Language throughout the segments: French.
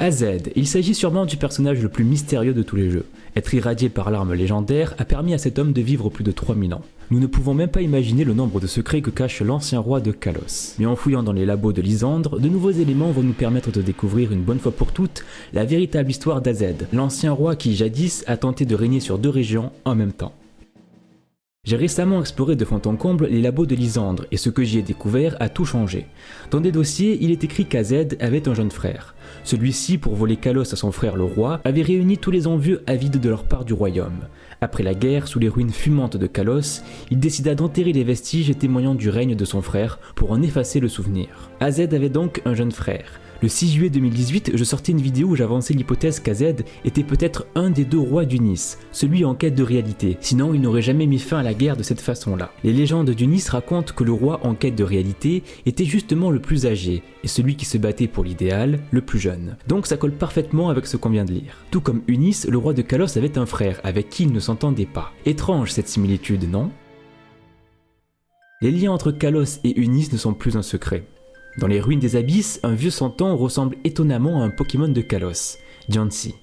Azed, il s'agit sûrement du personnage le plus mystérieux de tous les jeux. Être irradié par l'arme légendaire a permis à cet homme de vivre plus de 3000 ans. Nous ne pouvons même pas imaginer le nombre de secrets que cache l'ancien roi de Kalos. Mais en fouillant dans les labos de Lysandre, de nouveaux éléments vont nous permettre de découvrir une bonne fois pour toutes la véritable histoire d'Azed, l'ancien roi qui jadis a tenté de régner sur 2 régions en même temps. J'ai récemment exploré de fond en comble les labos de Lysandre et ce que j'y ai découvert a tout changé. Dans des dossiers, il est écrit qu'Azed avait un jeune frère. Celui-ci, pour voler Kalos à son frère le roi, avait réuni tous les envieux avides de leur part du royaume. Après la guerre, sous les ruines fumantes de Kalos, il décida d'enterrer les vestiges témoignant du règne de son frère pour en effacer le souvenir. Azed avait donc un jeune frère. Le 6 juillet 2018, je sortais une vidéo où j'avançais l'hypothèse qu'Azed était peut-être un des 2 rois d'Unis, celui en quête de réalité, sinon il n'aurait jamais mis fin à la guerre de cette façon-là. Les légendes d'Unis racontent que le roi en quête de réalité était justement le plus âgé, et celui qui se battait pour l'idéal, le plus jeune. Donc ça colle parfaitement avec ce qu'on vient de lire. Tout comme Unis, le roi de Kalos avait un frère avec qui il ne s'entendait pas. Étrange cette similitude, non? Les liens entre Kalos et Unis ne sont plus un secret. Dans les ruines des abysses, un vieux santon ressemble étonnamment à un Pokémon de Kalos, Diancie.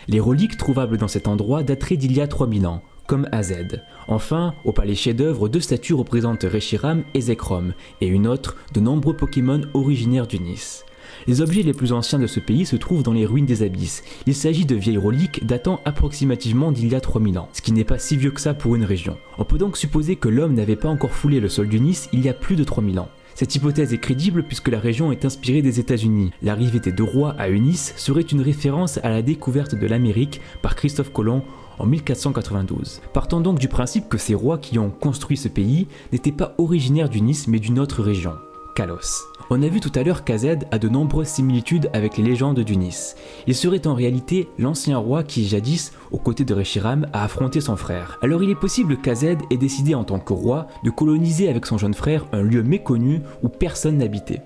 Les reliques trouvables dans cet endroit dateraient d'il y a 3000 ans, comme Azed. Enfin, au palais chef-d'œuvre, 2 statues représentent Reshiram et Zekrom, et une autre de nombreux Pokémon originaires d'Unis. Les objets les plus anciens de ce pays se trouvent dans les ruines des abysses. Il s'agit de vieilles reliques datant approximativement d'il y a 3000 ans, ce qui n'est pas si vieux que ça pour une région. On peut donc supposer que l'homme n'avait pas encore foulé le sol d'Unis il y a plus de 3000 ans. Cette hypothèse est crédible puisque la région est inspirée des États-Unis. L'arrivée des 2 rois à Unis serait une référence à la découverte de l'Amérique par Christophe Colomb en 1492. Partons donc du principe que ces rois qui ont construit ce pays n'étaient pas originaires d'Unis mais d'une autre région, Kalos. On a vu tout à l'heure qu'Azed a de nombreuses similitudes avec les légendes d'Unis. Il serait en réalité l'ancien roi qui jadis, aux côtés de Reshiram, a affronté son frère. Alors il est possible qu'Azed ait décidé en tant que roi de coloniser avec son jeune frère un lieu méconnu où personne n'habitait.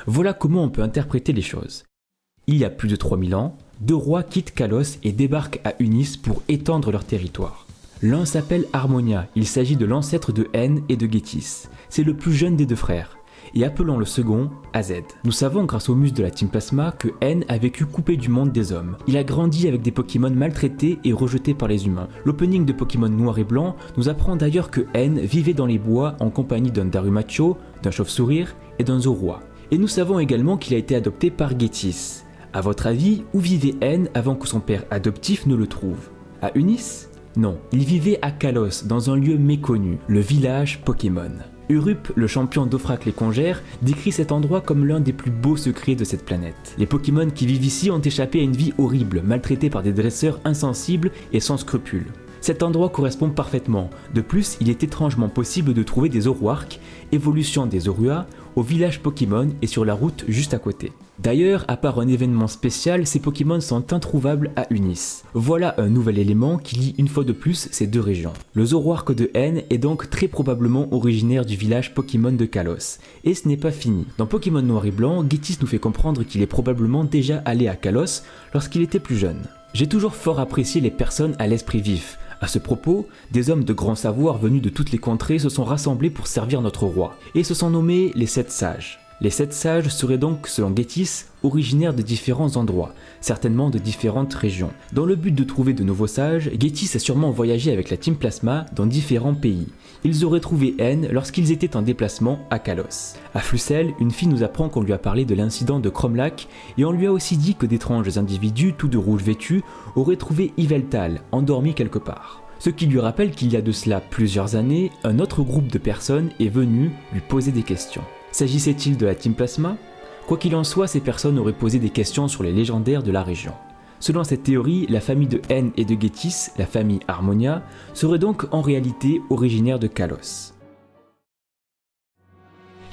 Voilà comment on peut interpréter les choses. Il y a plus de 3000 ans, 2 rois quittent Kalos et débarquent à Unis pour étendre leur territoire. L'un s'appelle Harmonia, il s'agit de l'ancêtre de Hen et de Getis. C'est le plus jeune des 2 frères. Et appelons le second Azed. Nous savons grâce au mus de la Team Plasma que Hen a vécu coupé du monde des hommes. Il a grandi avec des Pokémon maltraités et rejetés par les humains. L'opening de Pokémon Noir et Blanc nous apprend d'ailleurs que Hen vivait dans les bois en compagnie d'un Darumacho, d'un chauve-sourire et d'un Zorua. Et nous savons également qu'il a été adopté par Getis. A votre avis, où vivait Hen avant que son père adoptif ne le trouve? À Unis? Non, il vivait à Kalos, dans un lieu méconnu, le village Pokémon. Urup, le champion d'Ophrac les Congères, décrit cet endroit comme l'un des plus beaux secrets de cette planète. Les Pokémon qui vivent ici ont échappé à une vie horrible, maltraités par des dresseurs insensibles et sans scrupules. Cet endroit correspond parfaitement. De plus, il est étrangement possible de trouver des Zoroark, évolution des Zorua, au village Pokémon et sur la route juste à côté. D'ailleurs, à part un événement spécial, ces Pokémon sont introuvables à Unis. Voilà un nouvel élément qui lie une fois de plus ces 2 régions. Le Zoroark de Hen est donc très probablement originaire du village Pokémon de Kalos. Et ce n'est pas fini. Dans Pokémon Noir et Blanc, Getis nous fait comprendre qu'il est probablement déjà allé à Kalos lorsqu'il était plus jeune. J'ai toujours fort apprécié les personnes à l'esprit vif. À ce propos, des hommes de grand savoir venus de toutes les contrées se sont rassemblés pour servir notre roi, et se sont nommés les 7 sages. Les 7 sages seraient donc, selon Getis, originaires de différents endroits, certainement de différentes régions. Dans le but de trouver de nouveaux sages, Getis a sûrement voyagé avec la Team Plasma dans différents pays. Ils auraient trouvé Hen lorsqu'ils étaient en déplacement à Kalos. À Flussel, une fille nous apprend qu'on lui a parlé de l'incident de Cromlac et on lui a aussi dit que d'étranges individus, tout de rouge vêtus, auraient trouvé Yveltal, endormi quelque part. Ce qui lui rappelle qu'il y a de cela plusieurs années, un autre groupe de personnes est venu lui poser des questions. S'agissait-il de la Team Plasma? Quoi qu'il en soit, ces personnes auraient posé des questions sur les légendaires de la région. Selon cette théorie, la famille de Hen et de Getis, la famille Harmonia, serait donc en réalité originaire de Kalos.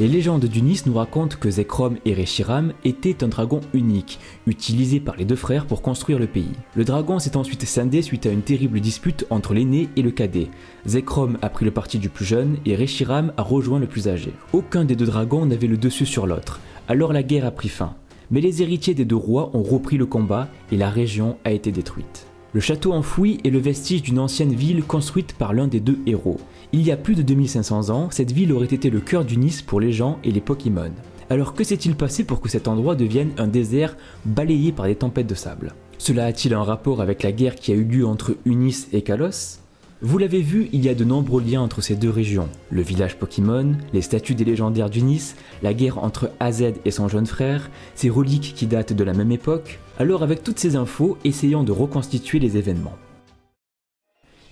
Les légendes d'Unis nous racontent que Zekrom et Reshiram étaient un dragon unique, utilisé par les 2 frères pour construire le pays. Le dragon s'est ensuite scindé suite à une terrible dispute entre l'aîné et le cadet. Zekrom a pris le parti du plus jeune et Reshiram a rejoint le plus âgé. Aucun des 2 dragons n'avait le dessus sur l'autre, alors la guerre a pris fin. Mais les héritiers des 2 rois ont repris le combat et la région a été détruite. Le château enfoui est le vestige d'une ancienne ville construite par l'un des 2 héros. Il y a plus de 2500 ans, cette ville aurait été le cœur d'Unis pour les gens et les Pokémon. Alors que s'est-il passé pour que cet endroit devienne un désert balayé par des tempêtes de sable? Cela a-t-il un rapport avec la guerre qui a eu lieu entre Unis et Kalos? Vous l'avez vu, il y a de nombreux liens entre ces deux régions. Le village Pokémon, les statues des légendaires d'Unis, la guerre entre AZ et son jeune frère, ces reliques qui datent de la même époque. Alors avec toutes ces infos, essayons de reconstituer les événements.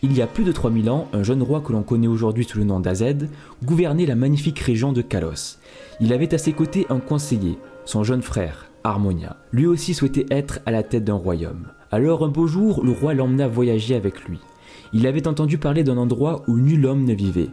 Il y a plus de 3000 ans, un jeune roi que l'on connaît aujourd'hui sous le nom d'AZ gouvernait la magnifique région de Kalos. Il avait à ses côtés un conseiller, son jeune frère, Harmonia. Lui aussi souhaitait être à la tête d'un royaume. Alors un beau jour, le roi l'emmena voyager avec lui. Il avait entendu parler d'un endroit où nul homme ne vivait,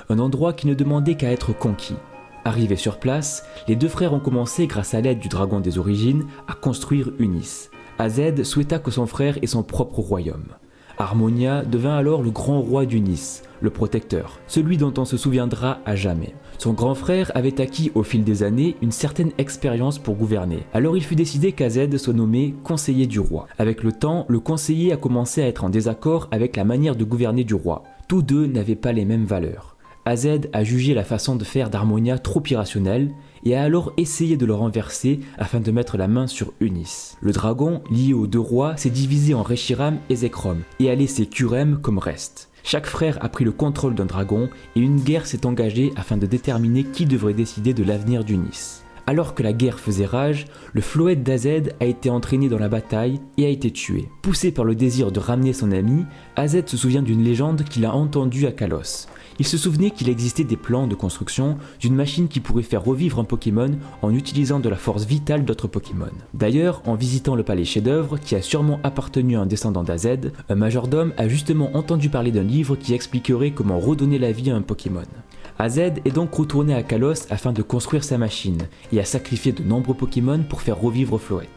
un endroit qui ne demandait qu'à être conquis. Arrivés sur place, les deux frères ont commencé, grâce à l'aide du dragon des origines, à construire Unis. AZ souhaita que son frère ait son propre royaume. Harmonia devint alors le grand roi d'Unis, le protecteur, celui dont on se souviendra à jamais. Son grand frère avait acquis au fil des années une certaine expérience pour gouverner, alors il fut décidé qu'AZ soit nommé conseiller du roi. Avec le temps, le conseiller a commencé à être en désaccord avec la manière de gouverner du roi. Tous deux n'avaient pas les mêmes valeurs. AZ a jugé la façon de faire d'Harmonia trop irrationnelle et a alors essayé de le renverser afin de mettre la main sur Unis. Le dragon, lié aux deux rois, s'est divisé en Reshiram et Zekrom et a laissé Kurem comme reste. Chaque frère a pris le contrôle d'un dragon et une guerre s'est engagée afin de déterminer qui devrait décider de l'avenir d'Unis. Alors que la guerre faisait rage, le Floet d'AZ a été entraîné dans la bataille et a été tué. Poussé par le désir de ramener son ami, AZ se souvient d'une légende qu'il a entendue à Kalos. Il se souvenait qu'il existait des plans de construction d'une machine qui pourrait faire revivre un Pokémon en utilisant de la force vitale d'autres Pokémon. D'ailleurs, en visitant le palais chef-d'œuvre, qui a sûrement appartenu à un descendant d'AZ, un majordome a justement entendu parler d'un livre qui expliquerait comment redonner la vie à un Pokémon. AZ est donc retourné à Kalos afin de construire sa machine et a sacrifié de nombreux Pokémon pour faire revivre Floet.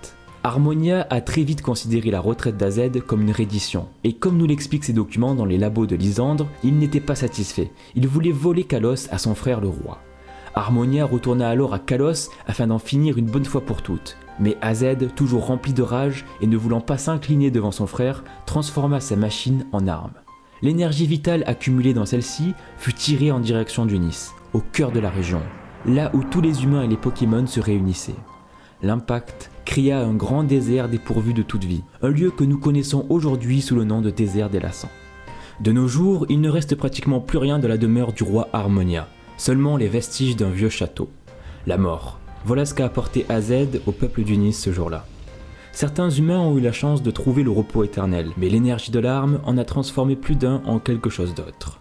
Harmonia a très vite considéré la retraite d'AZ comme une reddition, et comme nous l'expliquent ces documents dans les labos de Lysandre, il n'était pas satisfait, il voulait voler Kalos à son frère le roi. Harmonia retourna alors à Kalos afin d'en finir une bonne fois pour toutes, mais AZ, toujours rempli de rage et ne voulant pas s'incliner devant son frère, transforma sa machine en arme. L'énergie vitale accumulée dans celle-ci fut tirée en direction d'Unis, au cœur de la région, là où tous les humains et les Pokémon se réunissaient. L'impact créa un grand désert dépourvu de toute vie, un lieu que nous connaissons aujourd'hui sous le nom de désert des Lassans. De nos jours, il ne reste pratiquement plus rien de la demeure du roi Harmonia, seulement les vestiges d'un vieux château. La mort, voilà ce qu'a apporté AZ au peuple d'Unis ce jour-là. Certains humains ont eu la chance de trouver le repos éternel, mais l'énergie de l'arme en a transformé plus d'un en quelque chose d'autre.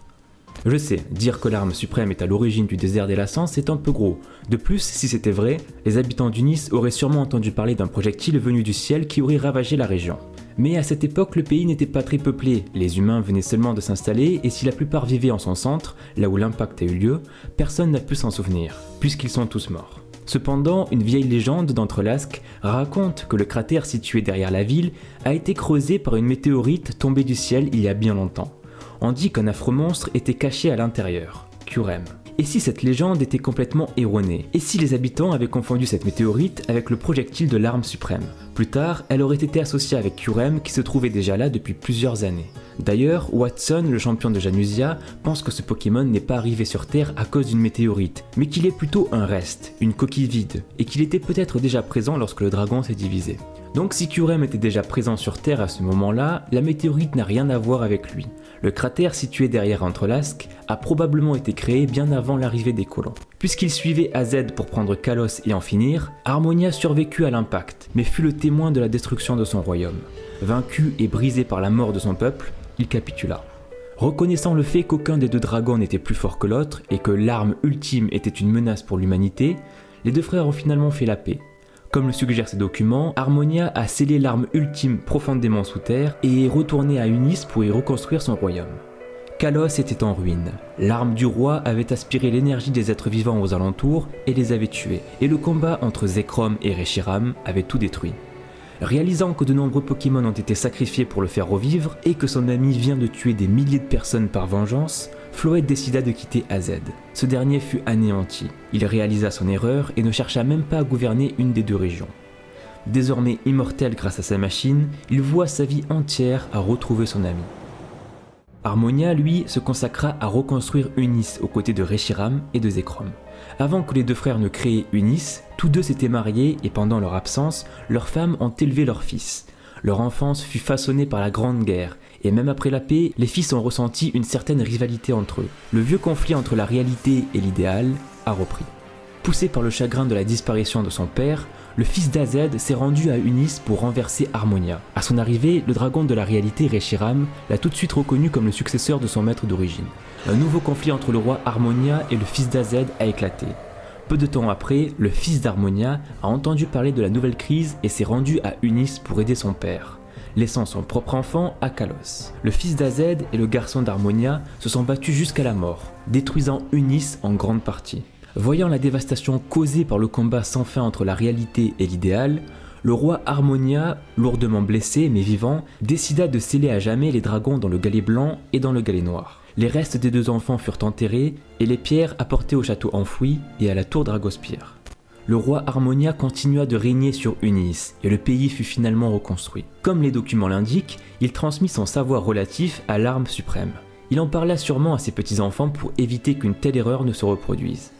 Je sais, dire que l'arme suprême est à l'origine du désert des Lassans, c'est un peu gros. De plus, si c'était vrai, les habitants d'Unis auraient sûrement entendu parler d'un projectile venu du ciel qui aurait ravagé la région. Mais à cette époque, le pays n'était pas très peuplé, les humains venaient seulement de s'installer et si la plupart vivaient en son centre, là où l'impact a eu lieu, personne n'a pu s'en souvenir, puisqu'ils sont tous morts. Cependant, une vieille légende d'Entrelasque raconte que le cratère situé derrière la ville a été creusé par une météorite tombée du ciel il y a bien longtemps. On dit qu'un affreux monstre était caché à l'intérieur, Kurem. Et si cette légende était complètement erronée? Et si les habitants avaient confondu cette météorite avec le projectile de l'arme suprême? Plus tard, elle aurait été associée avec Kurem qui se trouvait déjà là depuis plusieurs années. D'ailleurs, Watson, le champion de Janusia, pense que ce Pokémon n'est pas arrivé sur Terre à cause d'une météorite, mais qu'il est plutôt un reste, une coquille vide, et qu'il était peut-être déjà présent lorsque le dragon s'est divisé. Donc si Kurem était déjà présent sur Terre à ce moment-là, la météorite n'a rien à voir avec lui. Le cratère situé derrière Entrelasque a probablement été créé bien avant l'arrivée des colons. Puisqu'il suivait AZ pour prendre Kalos et en finir, Harmonia survécut à l'impact, mais fut le témoin de la destruction de son royaume. Vaincu et brisé par la mort de son peuple, il capitula. Reconnaissant le fait qu'aucun des deux dragons n'était plus fort que l'autre et que l'arme ultime était une menace pour l'humanité, les deux frères ont finalement fait la paix. Comme le suggèrent ces documents, Harmonia a scellé l'arme ultime profondément sous terre et est retourné à Unis pour y reconstruire son royaume. Kalos était en ruine. L'arme du roi avait aspiré l'énergie des êtres vivants aux alentours et les avait tués, et le combat entre Zekrom et Reshiram avait tout détruit. Réalisant que de nombreux Pokémon ont été sacrifiés pour le faire revivre et que son ami vient de tuer des milliers de personnes par vengeance, Floet décida de quitter AZ. Ce dernier fut anéanti. Il réalisa son erreur et ne chercha même pas à gouverner une des deux régions. Désormais immortel grâce à sa machine, il voua sa vie entière à retrouver son ami. Harmonia, lui, se consacra à reconstruire Unis aux côtés de Reshiram et de Zekrom. Avant que les deux frères ne créent Unis, tous deux s'étaient mariés et pendant leur absence, leurs femmes ont élevé leurs fils. Leur enfance fut façonnée par la Grande Guerre, et même après la paix, les fils ont ressenti une certaine rivalité entre eux. Le vieux conflit entre la réalité et l'idéal a repris. Poussé par le chagrin de la disparition de son père, le fils d'Azed s'est rendu à Unis pour renverser Harmonia. À son arrivée, le dragon de la réalité Reshiram l'a tout de suite reconnu comme le successeur de son maître d'origine. Un nouveau conflit entre le roi Harmonia et le fils d'Azed a éclaté. Peu de temps après, le fils d'Harmonia a entendu parler de la nouvelle crise et s'est rendu à Unis pour aider son père, laissant son propre enfant à Kalos. Le fils d'Azed et le garçon d'Harmonia se sont battus jusqu'à la mort, détruisant Unis en grande partie. Voyant la dévastation causée par le combat sans fin entre la réalité et l'idéal, le roi Harmonia, lourdement blessé mais vivant, décida de sceller à jamais les dragons dans le galet blanc et dans le galet noir. Les restes des deux enfants furent enterrés et les pierres apportées au château enfoui et à la tour Dragospire. Le roi Harmonia continua de régner sur Unis et le pays fut finalement reconstruit. Comme les documents l'indiquent, il transmit son savoir relatif à l'arme suprême. Il en parla sûrement à ses petits-enfants pour éviter qu'une telle erreur ne se reproduise.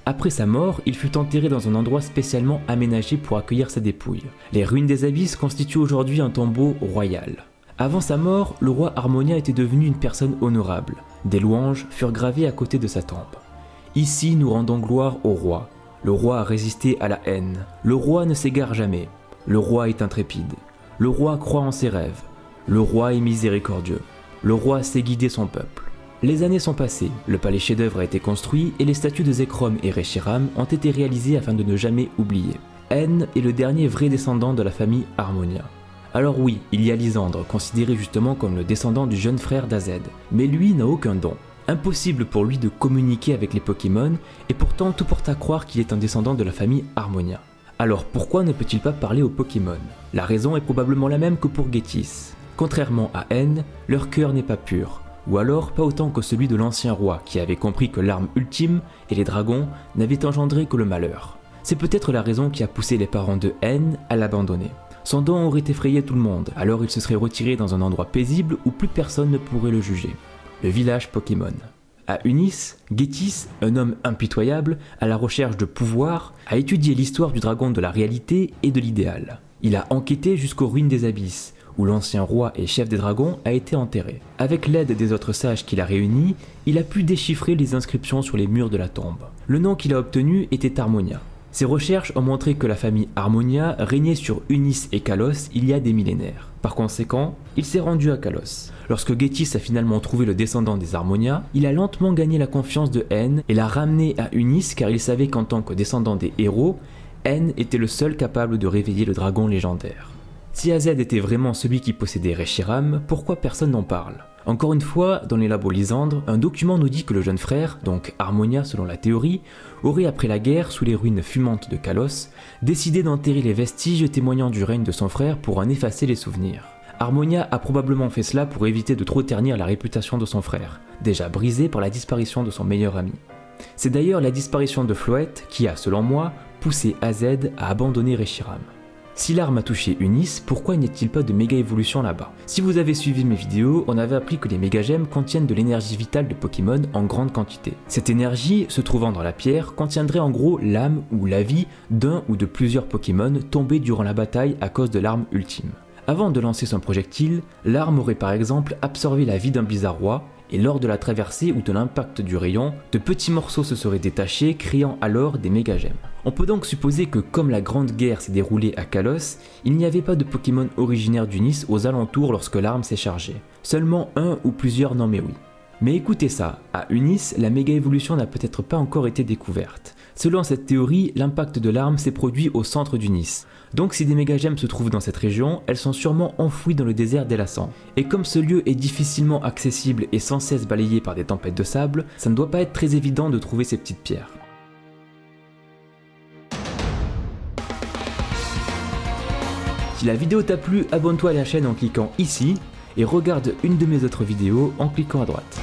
Après sa mort, il fut enterré dans un endroit spécialement aménagé pour accueillir sa dépouille. Les ruines des abysses constituent aujourd'hui un tombeau royal. Avant sa mort, le roi Harmonia était devenu une personne honorable. Des louanges furent gravées à côté de sa tombe. Ici, nous rendons gloire au roi. Le roi a résisté à la haine. Le roi ne s'égare jamais. Le roi est intrépide. Le roi croit en ses rêves. Le roi est miséricordieux. Le roi sait guider son peuple. Les années sont passées, le palais chef-d'œuvre a été construit et les statues de Zekrom et Reshiram ont été réalisées afin de ne jamais oublier. N est le dernier vrai descendant de la famille Harmonia. Alors oui, il y a Lysandre, considéré justement comme le descendant du jeune frère d'Azed, mais lui n'a aucun don. Impossible pour lui de communiquer avec les Pokémon, et pourtant tout porte à croire qu'il est un descendant de la famille Harmonia. Alors pourquoi ne peut-il pas parler aux Pokémon? La raison est probablement la même que pour Getis. Contrairement à N, leur cœur n'est pas pur, ou alors pas autant que celui de l'ancien roi qui avait compris que l'arme ultime et les dragons n'avaient engendré que le malheur. C'est peut-être la raison qui a poussé les parents de N à l'abandonner. Son don aurait effrayé tout le monde, alors il se serait retiré dans un endroit paisible où plus personne ne pourrait le juger. Le village Pokémon. À Unis, Getis, un homme impitoyable, à la recherche de pouvoir, a étudié l'histoire du dragon de la réalité et de l'idéal. Il a enquêté jusqu'aux ruines des abysses, où l'ancien roi et chef des dragons a été enterré. Avec l'aide des autres sages qu'il a réunis, il a pu déchiffrer les inscriptions sur les murs de la tombe. Le nom qu'il a obtenu était Harmonia. Ses recherches ont montré que la famille Harmonia régnait sur Unis et Kalos il y a des millénaires. Par conséquent, il s'est rendu à Kalos. Lorsque Getis a finalement trouvé le descendant des Harmonia, il a lentement gagné la confiance de N et l'a ramené à Unis car il savait qu'en tant que descendant des héros, N était le seul capable de réveiller le dragon légendaire. Si Azed était vraiment celui qui possédait Reshiram, pourquoi personne n'en parle? Encore une fois, dans les labos Lysandre, un document nous dit que le jeune frère, donc Harmonia selon la théorie, aurait après la guerre, sous les ruines fumantes de Kalos, décidé d'enterrer les vestiges témoignant du règne de son frère pour en effacer les souvenirs. Harmonia a probablement fait cela pour éviter de trop ternir la réputation de son frère, déjà brisée par la disparition de son meilleur ami. C'est d'ailleurs la disparition de Floette qui a, selon moi, poussé Azed à abandonner Reshiram. Si l'arme a touché Unis, pourquoi n'y a-t-il pas de méga évolution là-bas? Si vous avez suivi mes vidéos, on avait appris que les méga gemmes contiennent de l'énergie vitale de Pokémon en grande quantité. Cette énergie, se trouvant dans la pierre, contiendrait en gros l'âme ou la vie d'un ou de plusieurs Pokémon tombés durant la bataille à cause de l'arme ultime. Avant de lancer son projectile, l'arme aurait par exemple absorbé la vie d'un Blizzardroid, et lors de la traversée ou de l'impact du rayon, de petits morceaux se seraient détachés, créant alors des méga gemmes. On peut donc supposer que comme la Grande Guerre s'est déroulée à Kalos, il n'y avait pas de Pokémon originaires d'Unis aux alentours lorsque l'arme s'est chargée. Seulement un ou plusieurs non mais oui. Mais écoutez ça, à Unis, la méga évolution n'a peut-être pas encore été découverte. Selon cette théorie, l'impact de l'arme s'est produit au centre d'Unis. Donc si des méga gemmes se trouvent dans cette région, elles sont sûrement enfouies dans le désert d'Elassan. Et comme ce lieu est difficilement accessible et sans cesse balayé par des tempêtes de sable, ça ne doit pas être très évident de trouver ces petites pierres. Si la vidéo t'a plu, abonne-toi à la chaîne en cliquant ici et regarde une de mes autres vidéos en cliquant à droite.